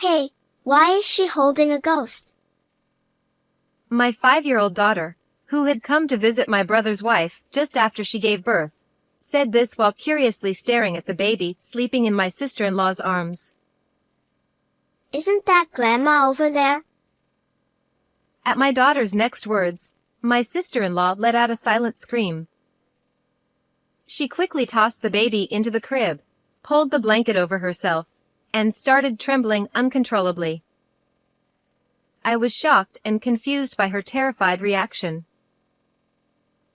Hey, why is she holding a ghost? My 5-year-old daughter, who had come to visit my brother's wife just after she gave birth, said this while curiously staring at the baby sleeping in my sister-in-law's arms. Isn't that Grandma over there? At my daughter's next words, my sister-in-law let out a silent scream. She quickly tossed the baby into the crib, pulled the blanket over herself, and started trembling uncontrollably. I was shocked and confused by her terrified reaction.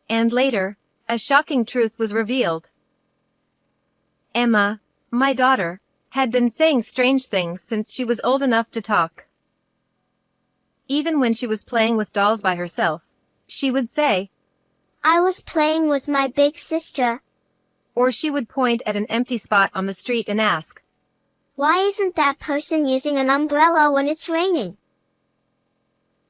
And later, a shocking truth was revealed. Emma, my daughter, had been saying strange things since she was old enough to talk. Even when she was playing with dolls by herself, she would say, I was playing with my big sister. Or she would point at an empty spot on the street and ask, Why isn't that person using an umbrella when it's raining?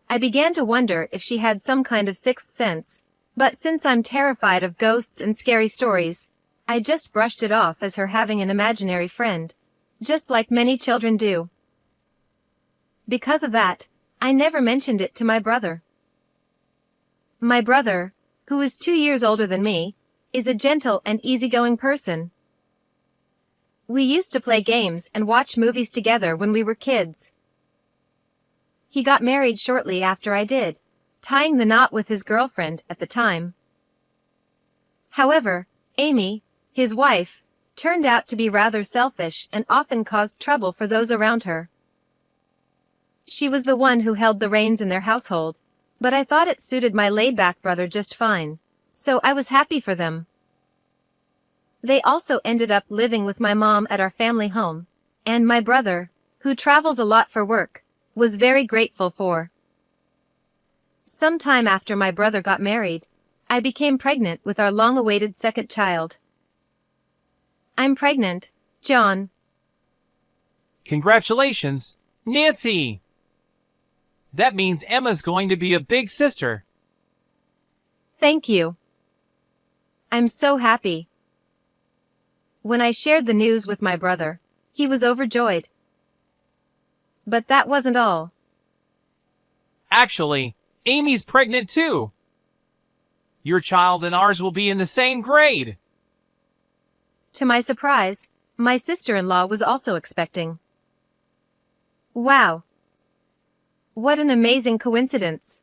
I began to wonder if she had some kind of sixth sense, but since I'm terrified of ghosts and scary stories, I just brushed it off as her having an imaginary friend, just like many children do. Because of that, I never mentioned it to my brother. My brother, who is 2 years older than me, is a gentle and easygoing person. We used to play games and watch movies together when we were kids. He got married shortly after I did, tying the knot with his girlfriend at the time. However, Amy, his wife, turned out to be rather selfish and often caused trouble for those around her. She was the one who held the reins in their household, but I thought it suited my laid-back brother just fine, so I was happy for them. They also ended up living with my mom at our family home, and my brother, who travels a lot for work, was very grateful for. Some time after my brother got married, I became pregnant with our long-awaited second child. I'm pregnant, John. Congratulations, Nancy! That means Emma's going to be a big sister. Thank you. I'm so happy. When I shared the news with my brother, he was overjoyed. But that wasn't all. Actually, Amy's pregnant too. Your child and ours will be in the same grade. To my surprise, my sister-in-law was also expecting. Wow! What an amazing coincidence.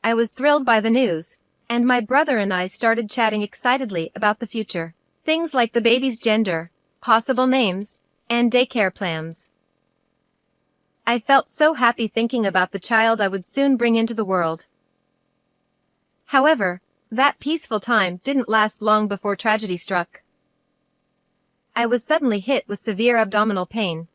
I was thrilled by the news, and my brother and I started chatting excitedly about the future. Things like the baby's gender, possible names, and daycare plans. I felt so happy thinking about the child I would soon bring into the world. However, that peaceful time didn't last long before tragedy struck. I was suddenly hit with severe abdominal pain.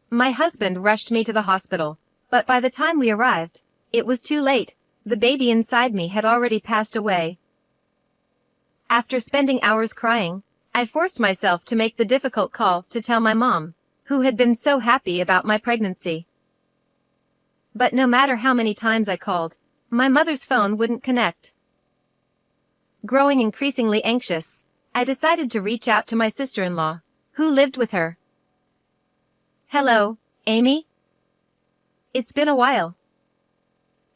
My husband rushed me to the hospital, but by the time we arrived, it was too late. The baby inside me had already passed away. After spending hours crying, I forced myself to make the difficult call to tell my mom, who had been so happy about my pregnancy. But no matter how many times I called, my mother's phone wouldn't connect. Growing increasingly anxious, I decided to reach out to my sister-in-law, who lived with her. Hello, Amy? It's been a while.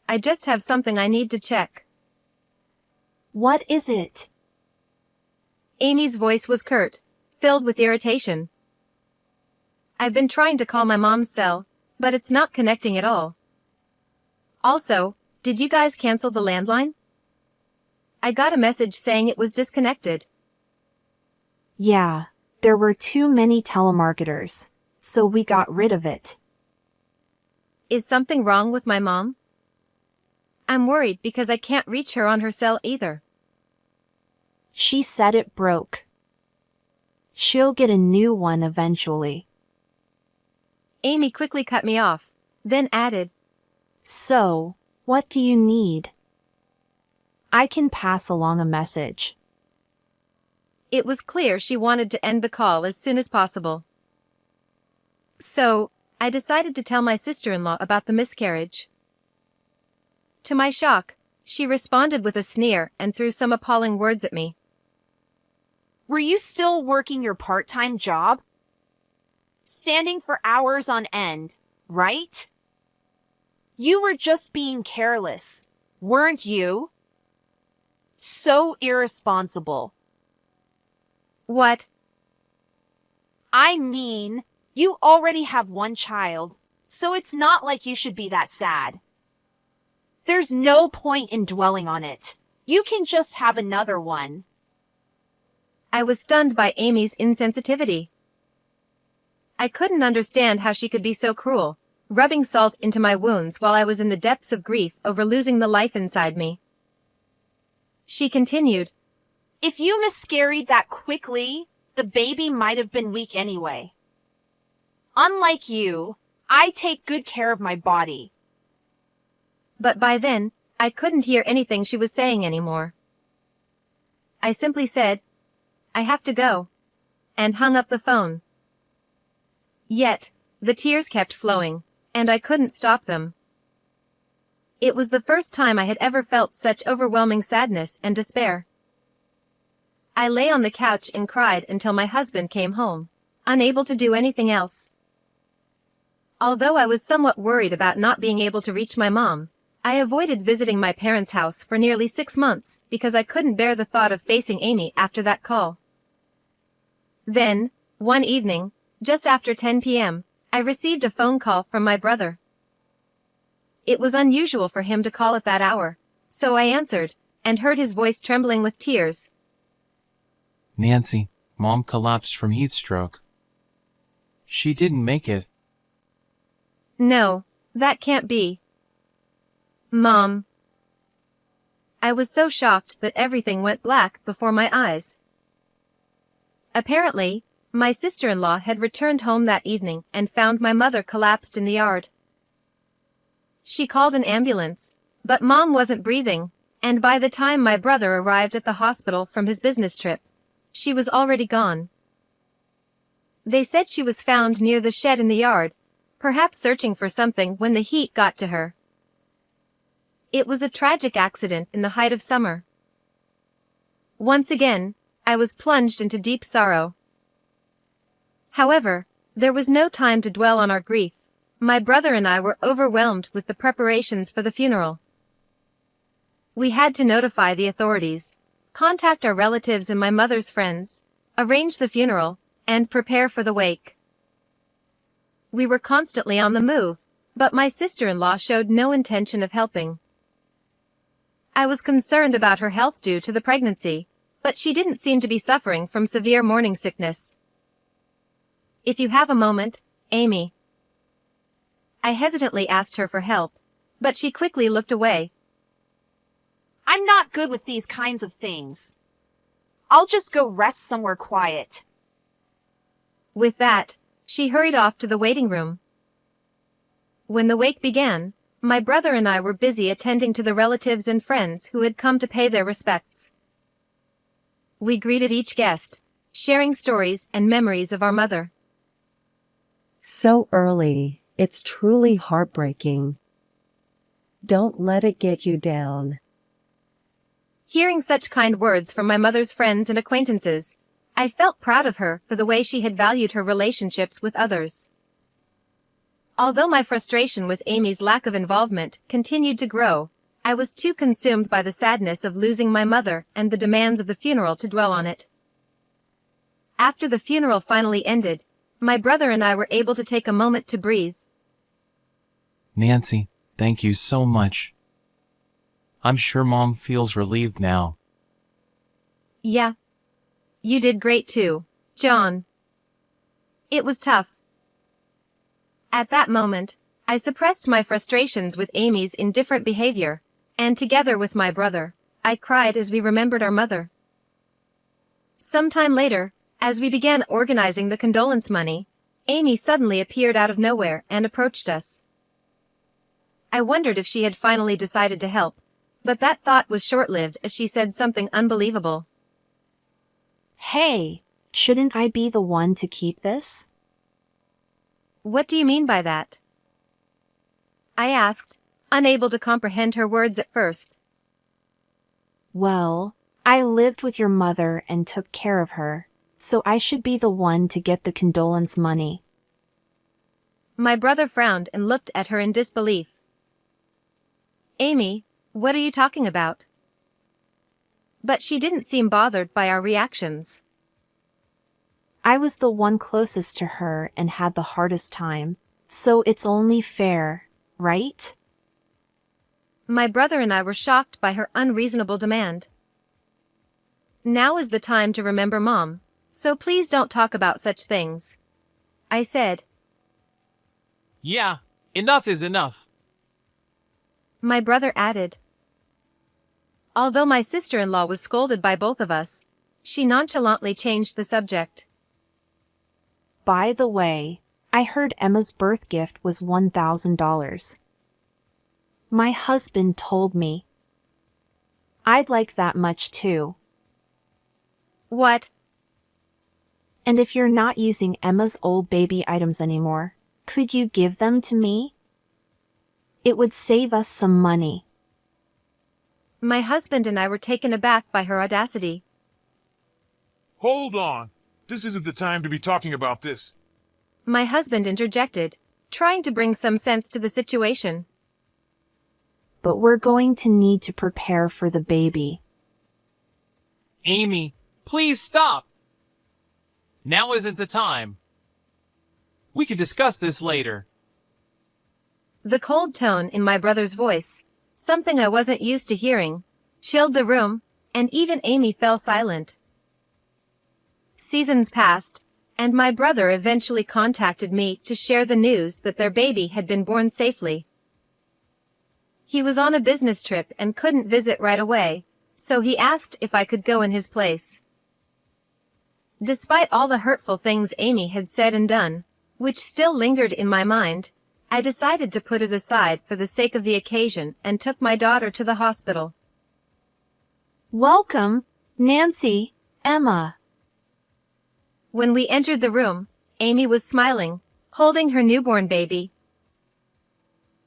I just have something I need to check. What is it? Amy's voice was curt, filled with irritation. I've been trying to call my mom's cell, but it's not connecting at all. Also, did you guys cancel the landline? I got a message saying it was disconnected. Yeah, there were too many telemarketers, so we got rid of it. Is something wrong with my mom? I'm worried because I can't reach her on her cell either. She said it broke. She'll get a new one eventually. Amy quickly cut me off, then added, So, what do you need? I can pass along a message. It was clear she wanted to end the call as soon as possible. So, I decided to tell my sister-in-law about the miscarriage. To my shock, she responded with a sneer and threw some appalling words at me. Were you still working your part-time job? standing for hours on end, right? You were just being careless, weren't you? So irresponsible. What? I mean, you already have one child, so it's not like you should be that sad. There's no point in dwelling on it. You can just have another one. I was stunned by Amy's insensitivity. I couldn't understand how she could be so cruel, rubbing salt into my wounds while I was in the depths of grief over losing the life inside me. She continued, If you miscarried that quickly, the baby might have been weak anyway. Unlike you, I take good care of my body. But by then, I couldn't hear anything she was saying anymore. I simply said, I have to go, and hung up the phone. Yet, the tears kept flowing, and I couldn't stop them. It was the first time I had ever felt such overwhelming sadness and despair. I lay on the couch and cried until my husband came home, unable to do anything else. Although I was somewhat worried about not being able to reach my mom, I avoided visiting my parents' house for nearly 6 months because I couldn't bear the thought of facing Amy after that call. Then, one evening, just after 10 p.m., I received a phone call from my brother. It was unusual for him to call at that hour, so I answered, and heard his voice trembling with tears. Nancy, Mom collapsed from heat stroke. She didn't make it. No, that can't be. Mom. I was so shocked that everything went black before my eyes. Apparently, my sister-in-law had returned home that evening and found my mother collapsed in the yard. She called an ambulance, but Mom wasn't breathing, and by the time my brother arrived at the hospital from his business trip, she was already gone. They said she was found near the shed in the yard, perhaps searching for something when the heat got to her. It was a tragic accident in the height of summer. Once again, I was plunged into deep sorrow. However, there was no time to dwell on our grief. My brother and I were overwhelmed with the preparations for the funeral. We had to notify the authorities, contact our relatives and my mother's friends, arrange the funeral, and prepare for the wake. We were constantly on the move, but my sister-in-law showed no intention of helping. I was concerned about her health due to the pregnancy, but she didn't seem to be suffering from severe morning sickness. If you have a moment, Amy. I hesitantly asked her for help, but she quickly looked away. I'm not good with these kinds of things. I'll just go rest somewhere quiet. With that, she hurried off to the waiting room. When the wake began, my brother and I were busy attending to the relatives and friends who had come to pay their respects. We greeted each guest, sharing stories and memories of our mother. So early, it's truly heartbreaking. Don't let it get you down. Hearing such kind words from my mother's friends and acquaintances, I felt proud of her for the way she had valued her relationships with others. Although my frustration with Amy's lack of involvement continued to grow, I was too consumed by the sadness of losing my mother and the demands of the funeral to dwell on it. After the funeral finally ended, my brother and I were able to take a moment to breathe. Nancy, thank you so much. I'm sure Mom feels relieved now. Yeah. You did great too, John. It was tough. At that moment, I suppressed my frustrations with Amy's indifferent behavior, and together with my brother, I cried as we remembered our mother. Sometime later, as we began organizing the condolence money, Amy suddenly appeared out of nowhere and approached us. I wondered if she had finally decided to help, but that thought was short-lived as she said something unbelievable. Hey, shouldn't I be the one to keep this? What do you mean by that? I asked, unable to comprehend her words at first. Well, I lived with your mother and took care of her, so I should be the one to get the condolence money. My brother frowned and looked at her in disbelief. Amy, what are you talking about? But she didn't seem bothered by our reactions. I was the one closest to her and had the hardest time, so it's only fair, right? My brother and I were shocked by her unreasonable demand. Now is the time to remember Mom, so please don't talk about such things, I said. Yeah, enough is enough. My brother added. Although my sister-in-law was scolded by both of us, she nonchalantly changed the subject. By the way, I heard Emma's birth gift was $1,000. My husband told me. I'd like that much too. What? And if you're not using Emma's old baby items anymore, could you give them to me? It would save us some money. My husband and I were taken aback by her audacity. Hold on. This isn't the time to be talking about this. My husband interjected, trying to bring some sense to the situation. But we're going to need to prepare for the baby. Amy, please stop. Now isn't the time. We can discuss this later. The cold tone in my brother's voice, something I wasn't used to hearing, chilled the room, and even Amy fell silent. Seasons passed, and my brother eventually contacted me to share the news that their baby had been born safely. He was on a business trip and couldn't visit right away, so he asked if I could go in his place. Despite all the hurtful things Amy had said and done, which still lingered in my mind, I decided to put it aside for the sake of the occasion and took my daughter to the hospital. Welcome, Nancy, Emma. When we entered the room, Amy was smiling, holding her newborn baby.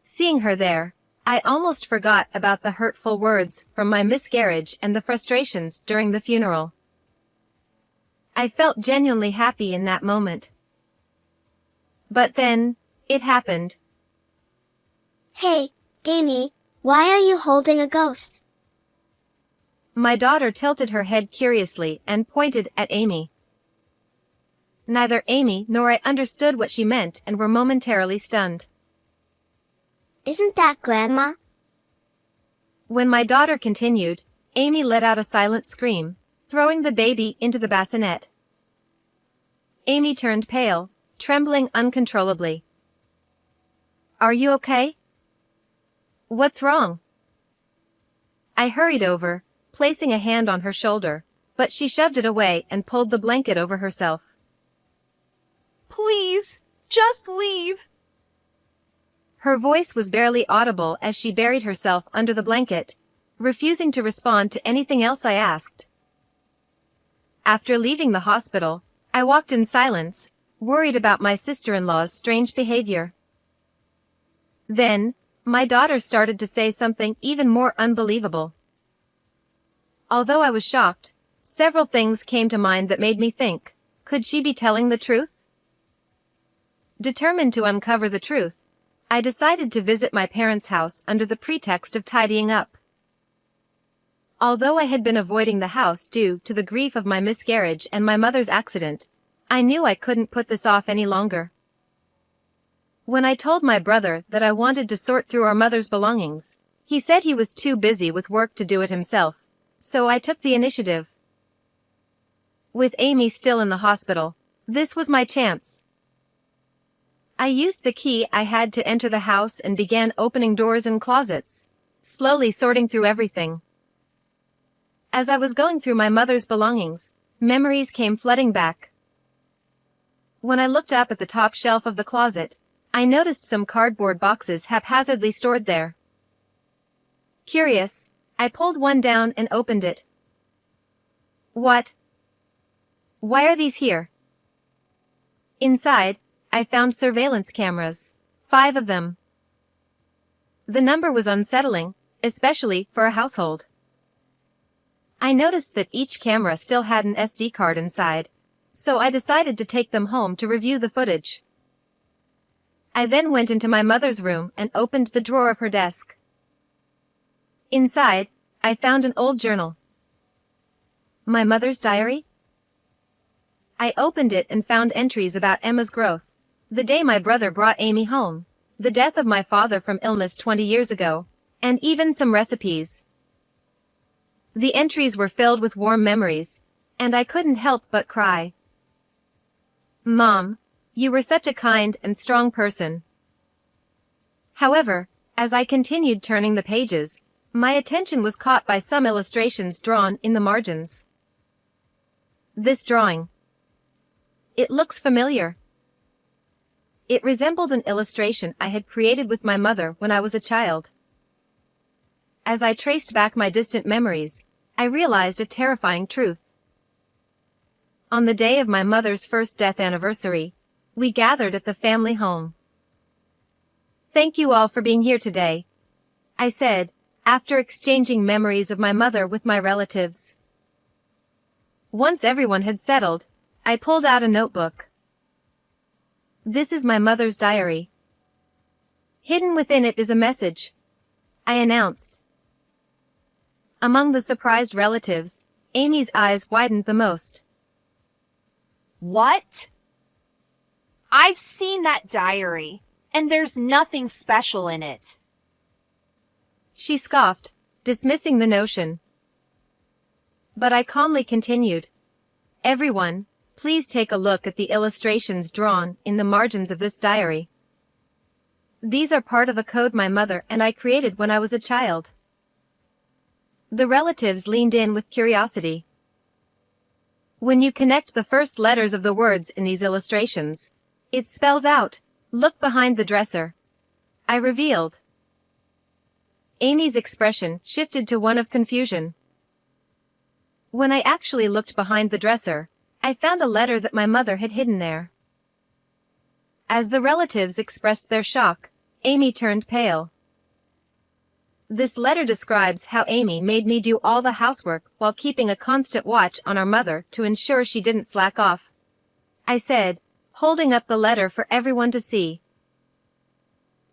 Seeing her there, I almost forgot about the hurtful words from my miscarriage and the frustrations during the funeral. I felt genuinely happy in that moment. But then, it happened. Hey, Amy, why are you holding a ghost? My daughter tilted her head curiously and pointed at Amy. Neither Amy nor I understood what she meant and were momentarily stunned. Isn't that Grandma? When my daughter continued, Amy let out a silent scream, throwing the baby into the bassinet. Amy turned pale, trembling uncontrollably. Are you okay? What's wrong? I hurried over, placing a hand on her shoulder, but she shoved it away and pulled the blanket over herself. Please, just leave. Her voice was barely audible as she buried herself under the blanket, refusing to respond to anything else I asked. After leaving the hospital, I walked in silence, worried about my sister-in-law's strange behavior. Then, my daughter started to say something even more unbelievable. Although I was shocked, several things came to mind that made me think, could she be telling the truth? Determined to uncover the truth, I decided to visit my parents' house under the pretext of tidying up. Although I had been avoiding the house due to the grief of my miscarriage and my mother's accident, I knew I couldn't put this off any longer. When I told my brother that I wanted to sort through our mother's belongings, he said he was too busy with work to do it himself, so I took the initiative. With Amy still in the hospital, this was my chance. I used the key I had to enter the house and began opening doors and closets, slowly sorting through everything. As I was going through my mother's belongings, memories came flooding back. When I looked up at the top shelf of the closet, I noticed some cardboard boxes haphazardly stored there. Curious, I pulled one down and opened it. What? Why are these here? Inside, I found surveillance cameras, 5 of them. The number was unsettling, especially for a household. I noticed that each camera still had an SD card inside, so I decided to take them home to review the footage. I then went into my mother's room and opened the drawer of her desk. Inside, I found an old journal. My mother's diary? I opened it and found entries about Emma's growth, the day my brother brought Amy home, the death of my father from illness 20 years ago, and even some recipes. The entries were filled with warm memories, and I couldn't help but cry. Mom, you were such a kind and strong person. However, as I continued turning the pages, my attention was caught by some illustrations drawn in the margins. This drawing. It looks familiar. It resembled an illustration I had created with my mother when I was a child. As I traced back my distant memories, I realized a terrifying truth. On the day of my mother's first death anniversary, we gathered at the family home. Thank you all for being here today, I said, after exchanging memories of my mother with my relatives. Once everyone had settled, I pulled out a notebook. This is my mother's diary. Hidden within it is a message, I announced. Among the surprised relatives, Amy's eyes widened the most. What? I've seen that diary, and there's nothing special in it. She scoffed, dismissing the notion. But I calmly continued. Everyone, please take a look at the illustrations drawn in the margins of this diary. These are part of a code my mother and I created when I was a child. The relatives leaned in with curiosity. When you connect the first letters of the words in these illustrations, it spells out, "Look behind the dresser," I revealed. Amy's expression shifted to one of confusion. When I actually looked behind the dresser, I found a letter that my mother had hidden there. As the relatives expressed their shock, Amy turned pale. This letter describes how Amy made me do all the housework while keeping a constant watch on our mother to ensure she didn't slack off, I said, holding up the letter for everyone to see.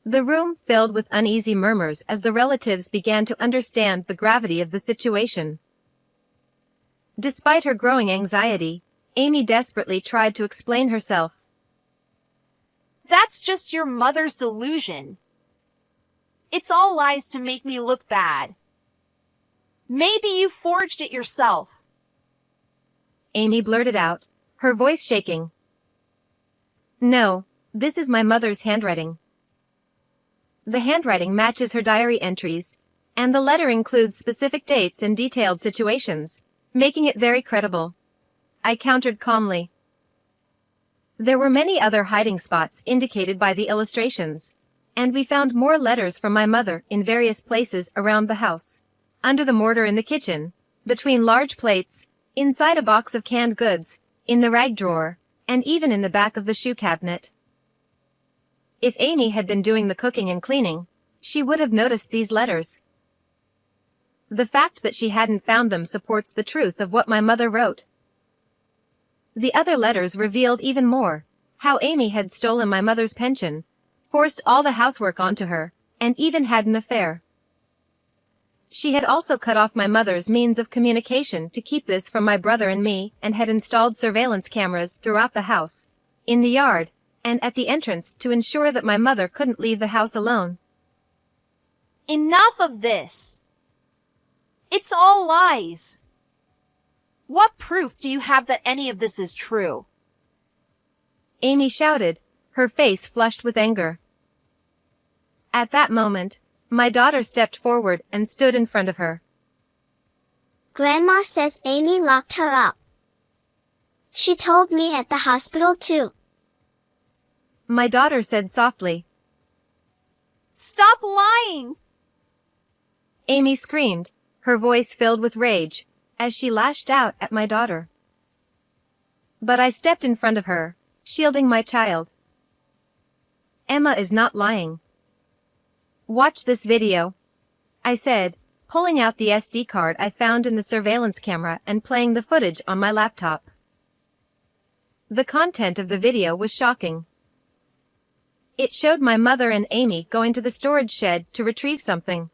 The room filled with uneasy murmurs as the relatives began to understand the gravity of the situation. Despite her growing anxiety, Amy desperately tried to explain herself. That's just your mother's delusion. It's all lies to make me look bad. Maybe you forged it yourself. Amy blurted out, her voice shaking. No, this is my mother's handwriting. The handwriting matches her diary entries, and the letter includes specific dates and detailed situations, making it very credible. I countered calmly. There were many other hiding spots indicated by the illustrations, and we found more letters from my mother in various places around the house. Under the mortar in the kitchen, between large plates, inside a box of canned goods, in the rag drawer, and even in the back of the shoe cabinet. If Amy had been doing the cooking and cleaning, she would have noticed these letters. The fact that she hadn't found them supports the truth of what my mother wrote. The other letters revealed even more, how Amy had stolen my mother's pension, forced all the housework onto her, and even had an affair. She had also cut off my mother's means of communication to keep this from my brother and me and had installed surveillance cameras throughout the house, in the yard, and at the entrance to ensure that my mother couldn't leave the house alone. Enough of this. It's all lies. What proof do you have that any of this is true? Amy shouted, her face flushed with anger. At that moment, my daughter stepped forward and stood in front of her. Grandma says Amy locked her up. She told me at the hospital too. My daughter said softly. Stop lying! Amy screamed, her voice filled with rage, as she lashed out at my daughter. But I stepped in front of her, shielding my child. Emma is not lying. Watch this video, I said, pulling out the SD card I found in the surveillance camera and playing the footage on my laptop. The content of the video was shocking. It showed my mother and Amy going to the storage shed to retrieve something.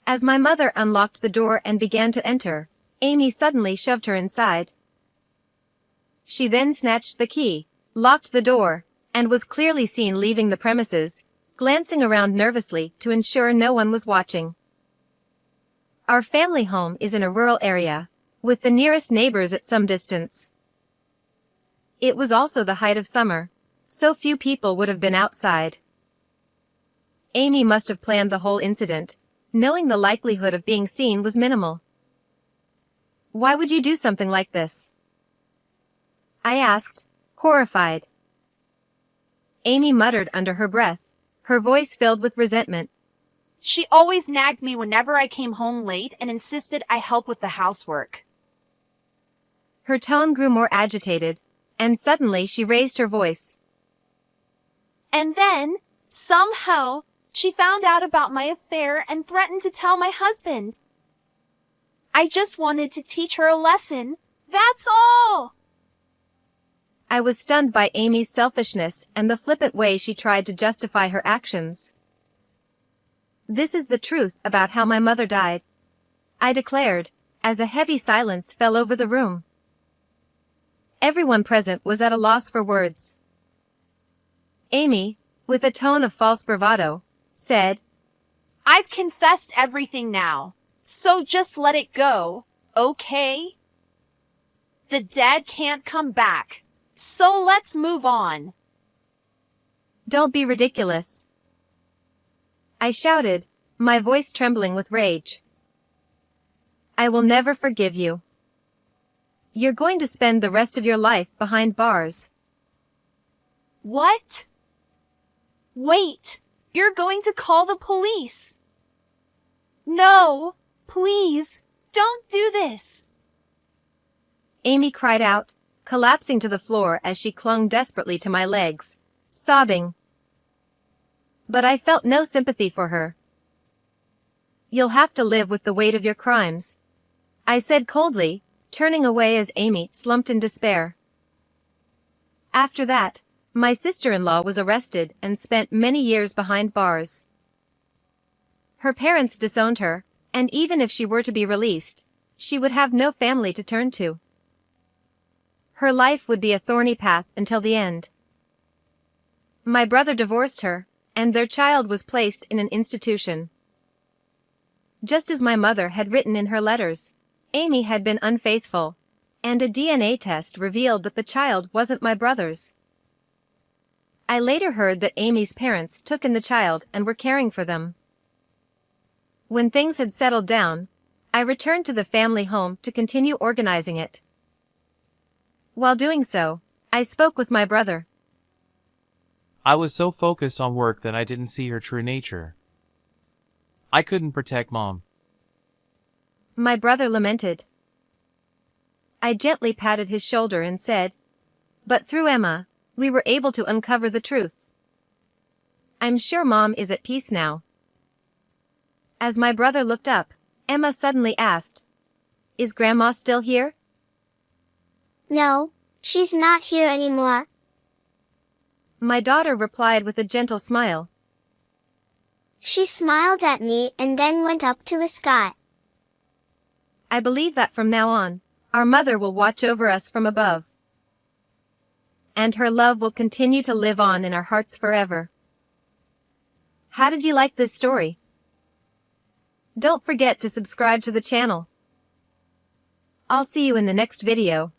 As my mother unlocked the door and began to enter, Amy suddenly shoved her inside. She then snatched the key, locked the door, and was clearly seen leaving the premises, glancing around nervously to ensure no one was watching. Our family home is in a rural area, with the nearest neighbors at some distance. It was also the height of summer, so few people would have been outside. Amy must have planned the whole incident, knowing the likelihood of being seen was minimal. Why would you do something like this? I asked, horrified. Amy muttered under her breath, her voice filled with resentment. She always nagged me whenever I came home late and insisted I help with the housework. Her tone grew more agitated, and suddenly she raised her voice. And then, somehow, she found out about my affair and threatened to tell my husband. I just wanted to teach her a lesson. That's all! I was stunned by Amy's selfishness and the flippant way she tried to justify her actions. This is the truth about how my mother died, I declared, as a heavy silence fell over the room. Everyone present was at a loss for words. Amy, with a tone of false bravado, said, I've confessed everything now, so just let it go, okay? The dead can't come back, so let's move on. Don't be ridiculous, I shouted, my voice trembling with rage. I will never forgive you. You're going to spend the rest of your life behind bars. What? Wait, you're going to call the police. No, please, don't do this. Amy cried out, collapsing to the floor as she clung desperately to my legs, sobbing. But I felt no sympathy for her. You'll have to live with the weight of your crimes, I said coldly, turning away as Amy slumped in despair. After that, my sister-in-law was arrested and spent many years behind bars. Her parents disowned her, and even if she were to be released, she would have no family to turn to. Her life would be a thorny path until the end. My brother divorced her, and their child was placed in an institution. Just as my mother had written in her letters, Amy had been unfaithful, and a DNA test revealed that the child wasn't my brother's. I later heard that Amy's parents took in the child and were caring for them. When things had settled down, I returned to the family home to continue organizing it. While doing so, I spoke with my brother. I was so focused on work that I didn't see her true nature. I couldn't protect Mom. My brother lamented. I gently patted his shoulder and said, but through Emma, we were able to uncover the truth. I'm sure Mom is at peace now. As my brother looked up, Emma suddenly asked, Is Grandma still here? No, she's not here anymore. My daughter replied with a gentle smile. She smiled at me and then went up to the sky. I believe that from now on, our mother will watch over us from above. And her love will continue to live on in our hearts forever. How did you like this story? Don't forget to subscribe to the channel. I'll see you in the next video.